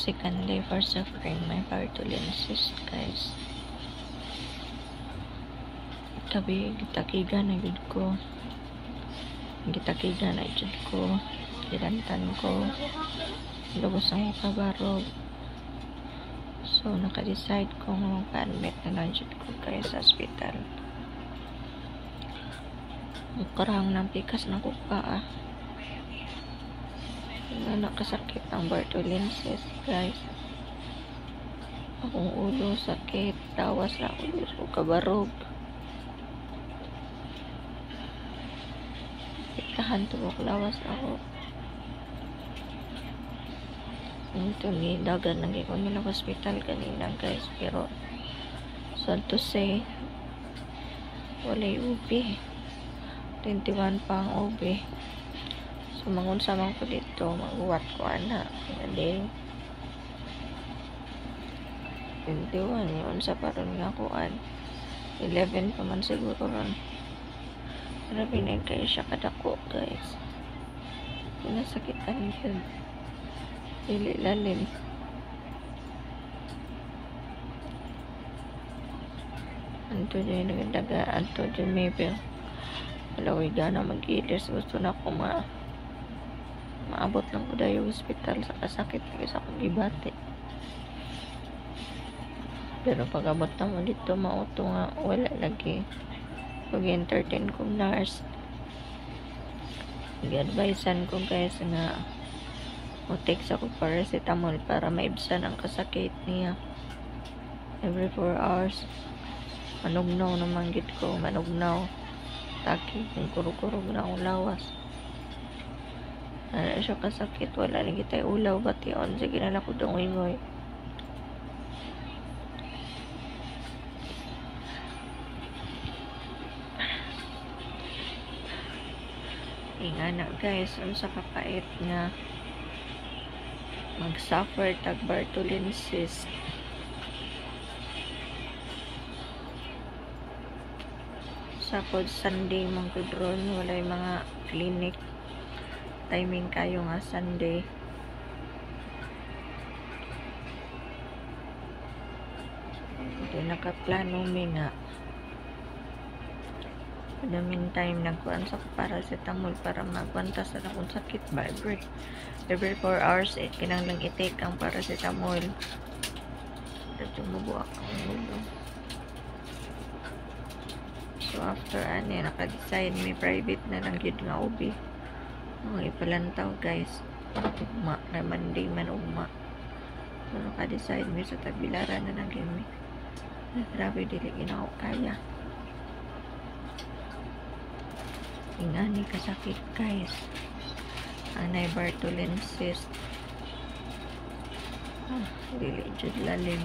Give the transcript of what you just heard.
second day for suffering my Bartholin cyst, guys. Tabi gitakigan na gud ko. Gitakigan na jud ko. Gilantan ko. Lubos ang kabarog. So, naka-decide ko magpa-admit na lang jud ko guys sa hospital. Karang ng pikas na kuka nakasakit ang Bartholin cyst, guys. Akong ulo sakit, tawas na ulo so kabarog. Tahan tubok lawas ako. Ito ni dagan lagi ko nila hospital kanina, guys, pero sad to say walay UB 21 pang UB. So mangunsa man ko dito maguwat ko ana hindi 21 yun sa paron nga kuan 11 pa man siguro ron. Grabe na kayo siya kadako, guys. Pinasakitan yun. Dili lalim. Anto dyan nagdaga. Anto dyan maybe. Malaway gana mag-ilis. Gusto na ako maabot ng kudayo hospital sa kasakit. Kasi akong gibati. Pero pag abot na mo dito, mauto nga. Wala lagi. Pag-entertain ko nurse, nag-advisean ko guys nga take sa ko paracetamol para maibsan ang kasakit niya every 4 hours. Manugnaw naman gid ko, manugnaw taki kung kurog-kurog na ang lawas. Ano siya kasakit, wala lagi tayo ulaw bation, sige na lang ko dungoy-ngoy. Nga na guys, sa kapait nga mag-suffer tag Bartholin cyst. Sakod Sunday mong kudron, walay mga clinic timing kayo nga Sunday. Hindi nakaplano mi nga the meantime nagkuhan sa paracetamol para magwantas sa akong sakit ba every 4 hours kinanglang i-take ang paracetamol. Dito mabuak ang ulo. So after naka-decide may private na lang yun nga ubi. Ipalantaw guys. Ugma na Monday man ugma. So naka-decide may sa tagbilaran na lang yun. Grabe dili ginawa kaya. Ingani kasakit guys. Anay Bartholin cyst. Dili jud lalim.